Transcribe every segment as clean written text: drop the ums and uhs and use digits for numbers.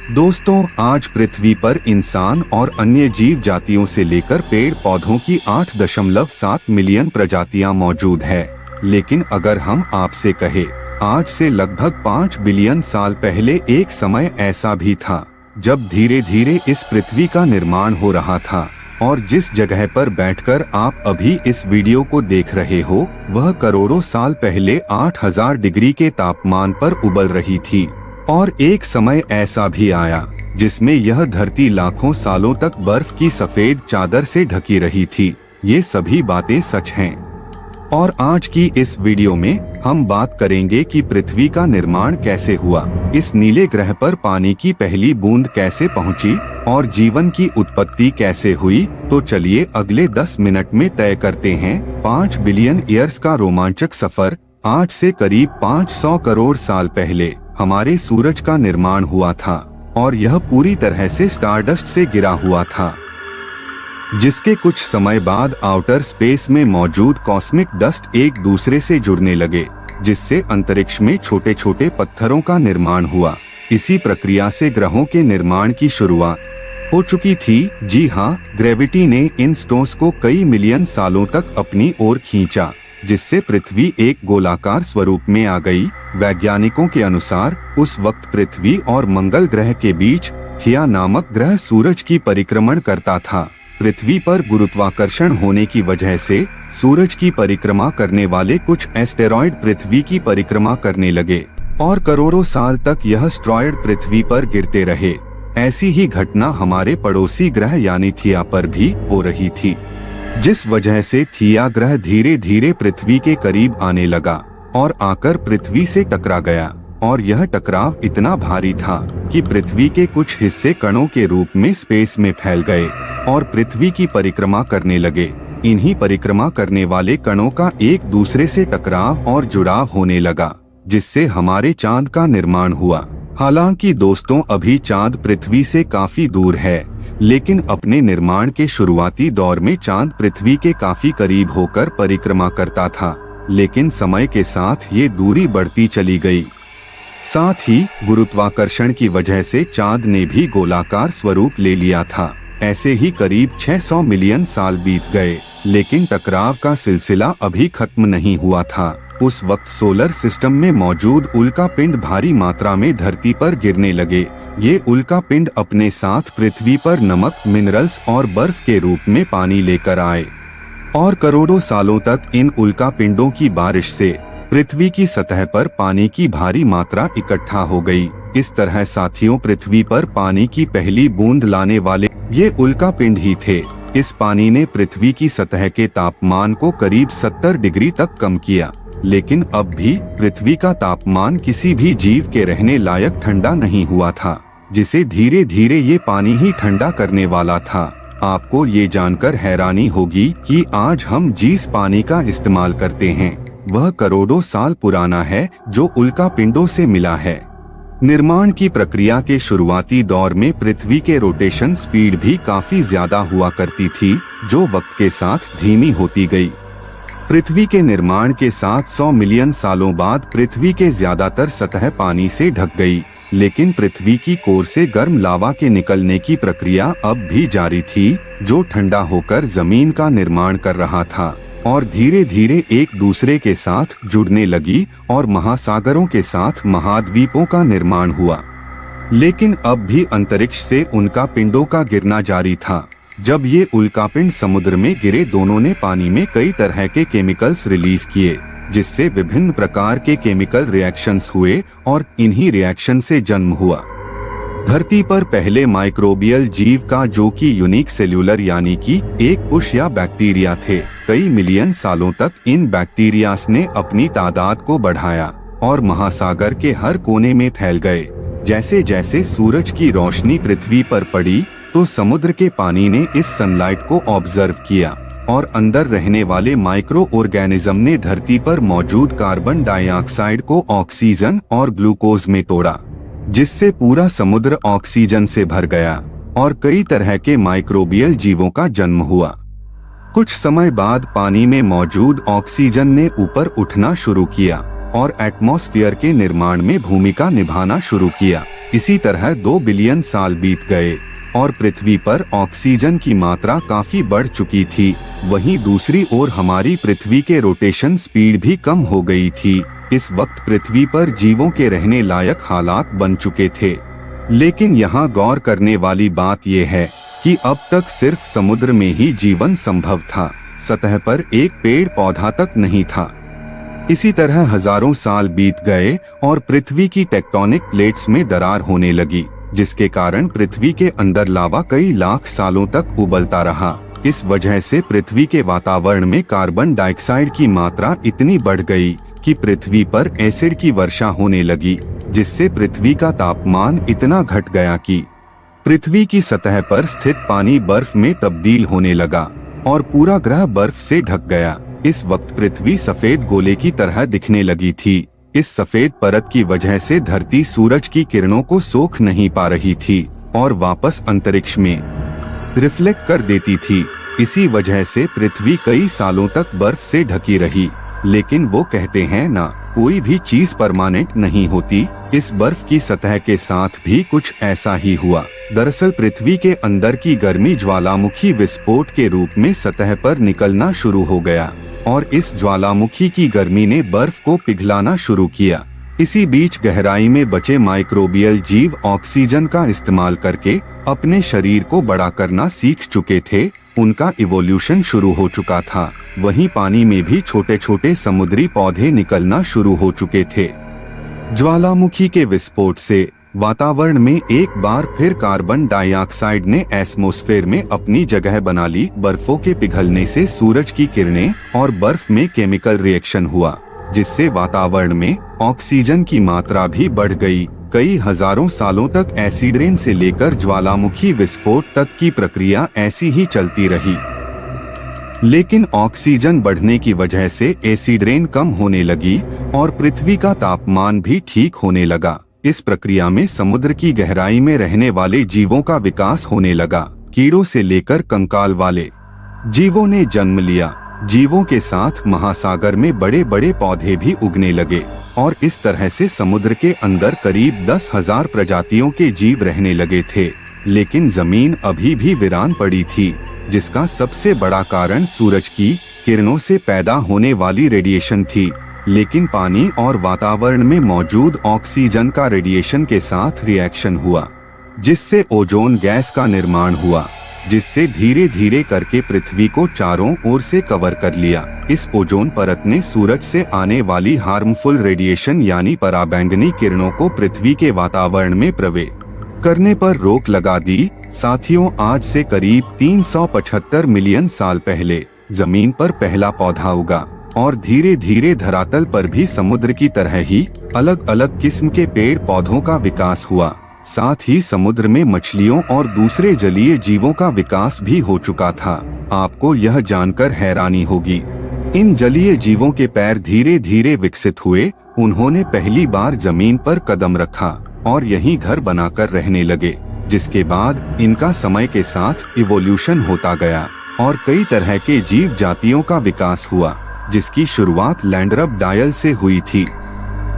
दोस्तों, आज पृथ्वी पर इंसान और अन्य जीव जातियों से लेकर पेड़ पौधों की 8.7 मिलियन प्रजातियां मौजूद है। लेकिन अगर हम आपसे कहे, आज से लगभग 5 बिलियन साल पहले एक समय ऐसा भी था जब धीरे धीरे इस पृथ्वी का निर्माण हो रहा था, और जिस जगह पर बैठकर आप अभी इस वीडियो को देख रहे हो वह करोड़ों साल पहले 8000 डिग्री के तापमान पर उबल रही थी। और एक समय ऐसा भी आया जिसमें यह धरती लाखों सालों तक बर्फ की सफेद चादर से ढकी रही थी। ये सभी बातें सच हैं। और आज की इस वीडियो में हम बात करेंगे कि पृथ्वी का निर्माण कैसे हुआ, इस नीले ग्रह पर पानी की पहली बूंद कैसे पहुंची और जीवन की उत्पत्ति कैसे हुई। तो चलिए अगले 10 मिनट में तय करते हैं 5 बिलियन ईयर्स का रोमांचक सफर। आज से करीब 500 करोड़ साल पहले हमारे सूरज का निर्माण हुआ था और यह पूरी तरह से स्टारडस्ट से गिरा हुआ था, जिसके कुछ समय बाद आउटर स्पेस में मौजूद कॉस्मिक डस्ट एक दूसरे से जुड़ने लगे, जिससे अंतरिक्ष में छोटे छोटे पत्थरों का निर्माण हुआ। इसी प्रक्रिया से ग्रहों के निर्माण की शुरुआत हो चुकी थी। जी हाँ, ग्रेविटी ने इन स्टोन्स को कई मिलियन सालों तक अपनी ओर खींचा, जिससे पृथ्वी एक गोलाकार स्वरूप में आ गई। वैज्ञानिकों के अनुसार उस वक्त पृथ्वी और मंगल ग्रह के बीच थिया नामक ग्रह सूरज की परिक्रमण करता था। पृथ्वी पर गुरुत्वाकर्षण होने की वजह से सूरज की परिक्रमा करने वाले कुछ एस्टेरॉयड पृथ्वी की परिक्रमा करने लगे और करोड़ों साल तक यह एस्टेरॉयड पृथ्वी पर गिरते रहे। ऐसी ही घटना हमारे पड़ोसी ग्रह यानी थिया पर भी हो रही थी, जिस वजह से थिया ग्रह धीरे धीरे पृथ्वी के करीब आने लगा और आकर पृथ्वी से टकरा गया। और यह टकराव इतना भारी था कि पृथ्वी के कुछ हिस्से कणों के रूप में स्पेस में फैल गए और पृथ्वी की परिक्रमा करने लगे। इन्हीं परिक्रमा करने वाले कणों का एक दूसरे से टकराव और जुड़ाव होने लगा, जिससे हमारे चांद का निर्माण हुआ। हालांकि दोस्तों, अभी चांद पृथ्वी से काफी दूर है, लेकिन अपने निर्माण के शुरुआती दौर में चांद पृथ्वी के काफी करीब होकर परिक्रमा करता था। लेकिन समय के साथ ये दूरी बढ़ती चली गई। साथ ही गुरुत्वाकर्षण की वजह से चांद ने भी गोलाकार स्वरूप ले लिया था। ऐसे ही करीब 600 मिलियन साल बीत गए, लेकिन टकराव का सिलसिला अभी खत्म नहीं हुआ था। उस वक्त सोलर सिस्टम में मौजूद उल्का पिंड भारी मात्रा में धरती पर गिरने लगे। ये उल्का पिंड अपने साथ पृथ्वी पर नमक, मिनरल्स और बर्फ के रूप में पानी लेकर आए और करोड़ों सालों तक इन उल्का पिंडों की बारिश से पृथ्वी की सतह पर पानी की भारी मात्रा इकट्ठा हो गई। इस तरह साथियों, पृथ्वी पर पानी की पहली बूंद लाने वाले ये उल्का पिंड ही थे। इस पानी ने पृथ्वी की सतह के तापमान को करीब 70 डिग्री तक कम किया, लेकिन अब भी पृथ्वी का तापमान किसी भी जीव के रहने लायक ठंडा नहीं हुआ था, जिसे धीरे धीरे ये पानी ही ठंडा करने वाला था। आपको ये जानकर हैरानी होगी कि आज हम जिस पानी का इस्तेमाल करते हैं वह करोड़ों साल पुराना है, जो उल्का पिंडों से मिला है। निर्माण की प्रक्रिया के शुरुआती दौर में पृथ्वी के रोटेशन स्पीड भी काफी ज्यादा हुआ करती थी, जो वक्त के साथ धीमी होती गई। पृथ्वी के निर्माण के 700 मिलियन सालों बाद पृथ्वी के ज्यादातर सतह पानी से ढक गई, लेकिन पृथ्वी की कोर से गर्म लावा के निकलने की प्रक्रिया अब भी जारी थी, जो ठंडा होकर जमीन का निर्माण कर रहा था और धीरे धीरे एक दूसरे के साथ जुड़ने लगी और महासागरों के साथ महाद्वीपों का निर्माण हुआ। लेकिन अब भी अंतरिक्ष से उल्का पिंडों का गिरना जारी था। जब ये उल्कापिंड समुद्र में गिरे, दोनों ने पानी में कई तरह के केमिकल्स रिलीज किए, जिससे विभिन्न प्रकार के केमिकल रिएक्शंस हुए और इन्हीं रिएक्शन से जन्म हुआ धरती पर पहले माइक्रोबियल जीव का, जो कि यूनिक सेल्यूलर यानी कि एक पुष या बैक्टीरिया थे। कई मिलियन सालों तक इन बैक्टीरियास ने अपनी तादाद को बढ़ाया और महासागर के हर कोने में फैल गए। जैसे जैसे सूरज की रोशनी पृथ्वी पर पड़ी तो समुद्र के पानी ने इस सनलाइट को ऑब्जर्व किया और अंदर रहने वाले माइक्रो ऑर्गेनिज्म ने धरती पर मौजूद कार्बन डाइऑक्साइड को ऑक्सीजन और ग्लूकोज में तोड़ा, जिससे पूरा समुद्र ऑक्सीजन से भर गया और कई तरह के माइक्रोबियल जीवों का जन्म हुआ। कुछ समय बाद पानी में मौजूद ऑक्सीजन ने ऊपर उठना शुरू किया और एटमॉस्फेयर के निर्माण में भूमिका निभाना शुरू किया। इसी तरह 2 बिलियन साल बीत गए और पृथ्वी पर ऑक्सीजन की मात्रा काफी बढ़ चुकी थी। वहीं दूसरी ओर हमारी पृथ्वी के रोटेशन स्पीड भी कम हो गई थी। इस वक्त पृथ्वी पर जीवों के रहने लायक हालात बन चुके थे। लेकिन यहाँ गौर करने वाली बात यह है कि अब तक सिर्फ समुद्र में ही जीवन संभव था, सतह पर एक पेड़ पौधा तक नहीं था। इसी तरह हजारों साल बीत गए और पृथ्वी की टेक्टोनिक प्लेट्स में दरार होने लगी, जिसके कारण पृथ्वी के अंदर लावा कई लाख सालों तक उबलता रहा। इस वजह से पृथ्वी के वातावरण में कार्बन डाइऑक्साइड की मात्रा इतनी बढ़ गई कि पृथ्वी पर एसिड की वर्षा होने लगी, जिससे पृथ्वी का तापमान इतना घट गया कि पृथ्वी की सतह पर स्थित पानी बर्फ में तब्दील होने लगा और पूरा ग्रह बर्फ से ढक गया। इस वक्त पृथ्वी सफेद गोले की तरह दिखने लगी थी। इस सफेद परत की वजह से धरती सूरज की किरणों को सोख नहीं पा रही थी और वापस अंतरिक्ष में रिफ्लेक्ट कर देती थी। इसी वजह से पृथ्वी कई सालों तक बर्फ से ढकी रही। लेकिन वो कहते हैं ना, कोई भी चीज परमानेंट नहीं होती। इस बर्फ की सतह के साथ भी कुछ ऐसा ही हुआ। दरअसल पृथ्वी के अंदर की गर्मी ज्वालामुखी विस्फोट के रूप में सतह पर निकलना शुरू हो गया और इस ज्वालामुखी की गर्मी ने बर्फ को पिघलाना शुरू किया। इसी बीच गहराई में बचे माइक्रोबियल जीव ऑक्सीजन का इस्तेमाल करके अपने शरीर को बड़ा करना सीख चुके थे। उनका इवोल्यूशन शुरू हो चुका था। वहीं पानी में भी छोटे छोटे समुद्री पौधे निकलना शुरू हो चुके थे। ज्वालामुखी के विस्फोट से वातावरण में एक बार फिर कार्बन डाइऑक्साइड ने एटमॉस्फेयर में अपनी जगह बना ली। बर्फों के पिघलने से सूरज की किरणें और बर्फ में केमिकल रिएक्शन हुआ, जिससे वातावरण में ऑक्सीजन की मात्रा भी बढ़ गई। कई हजारों सालों तक एसिड रेन से लेकर ज्वालामुखी विस्फोट तक की प्रक्रिया ऐसी ही चलती रही। लेकिन ऑक्सीजन बढ़ने की वजह से एसिड रेन कम होने लगी और पृथ्वी का तापमान भी ठीक होने लगा। इस प्रक्रिया में समुद्र की गहराई में रहने वाले जीवों का विकास होने लगा। कीड़ों से लेकर कंकाल वाले जीवों ने जन्म लिया। जीवों के साथ महासागर में बड़े बड़े पौधे भी उगने लगे और इस तरह से समुद्र के अंदर करीब 10,000 प्रजातियों के जीव रहने लगे थे। लेकिन जमीन अभी भी वीरान पड़ी थी, जिसका सबसे बड़ा कारण सूरज की किरणों से पैदा होने वाली रेडिएशन थी। लेकिन पानी और वातावरण में मौजूद ऑक्सीजन का रेडिएशन के साथ रिएक्शन हुआ, जिससे ओजोन गैस का निर्माण हुआ, जिससे धीरे धीरे करके पृथ्वी को चारों ओर से कवर कर लिया। इस ओजोन परत ने सूरज से आने वाली हार्मफुल रेडिएशन यानी पराबैंगनी किरणों को पृथ्वी के वातावरण में प्रवेश करने पर रोक लगा दी। साथियों, आज से करीब 375 मिलियन साल पहले जमीन पर पहला पौधा उगा और धीरे धीरे धरातल पर भी समुद्र की तरह ही अलग अलग किस्म के पेड़ पौधों का विकास हुआ। साथ ही समुद्र में मछलियों और दूसरे जलीय जीवों का विकास भी हो चुका था। आपको यह जानकर हैरानी होगी, इन जलीय जीवों के पैर धीरे धीरे विकसित हुए। उन्होंने पहली बार जमीन पर कदम रखा और यहीं घर बनाकर रहने लगे, जिसके बाद इनका समय के साथ इवोल्यूशन होता गया और कई तरह के जीव जातियों का विकास हुआ, जिसकी शुरुआत लैंडरपडायल से हुई थी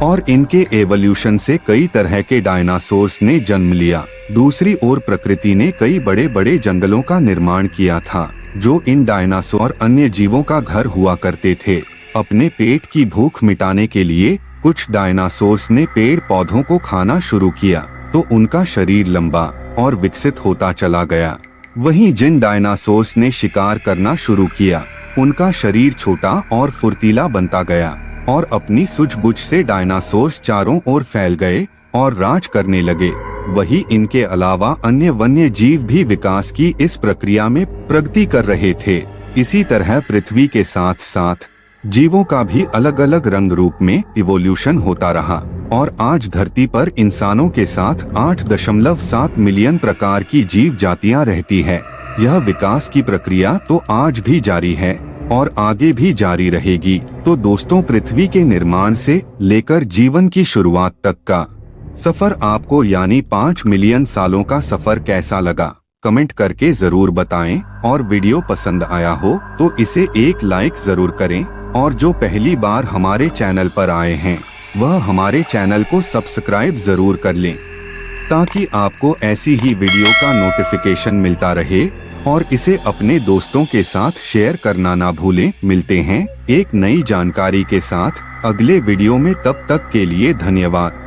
और इनके एवोल्यूशन से कई तरह के डायनासोर्स ने जन्म लिया। दूसरी ओर प्रकृति ने कई बड़े बड़े जंगलों का निर्माण किया था, जो इन डायनासोर अन्य जीवों का घर हुआ करते थे। अपने पेट की भूख मिटाने के लिए कुछ डायनासोर्स ने पेड़ पौधों को खाना शुरू किया, तो उनका शरीर लंबा और विकसित होता चला गया। वहीं जिन डायनासोर्स ने शिकार करना शुरू किया, उनका शरीर छोटा और फुर्तीला बनता गया और अपनी सूझबूझ से डायनासोर्स चारों ओर फैल गए और राज करने लगे। वही इनके अलावा अन्य वन्य जीव भी विकास की इस प्रक्रिया में प्रगति कर रहे थे। इसी तरह पृथ्वी के साथ साथ जीवों का भी अलग अलग रंग रूप में इवोल्यूशन होता रहा और आज धरती पर इंसानों के साथ 8.7 मिलियन प्रकार की जीव जातियां रहती है। यह विकास की प्रक्रिया तो आज भी जारी है और आगे भी जारी रहेगी। तो दोस्तों, पृथ्वी के निर्माण से लेकर जीवन की शुरुआत तक का सफर आपको यानी 5 मिलियन सालों का सफर कैसा लगा, कमेंट करके जरूर बताएं। और वीडियो पसंद आया हो तो इसे एक लाइक जरूर करें और जो पहली बार हमारे चैनल पर आए हैं वह हमारे चैनल को सब्सक्राइब जरूर कर लें। ताकि आपको ऐसी ही वीडियो का नोटिफिकेशन मिलता रहे और इसे अपने दोस्तों के साथ शेयर करना ना भूलें। मिलते हैं एक नई जानकारी के साथ अगले वीडियो में, तब तक के लिए धन्यवाद।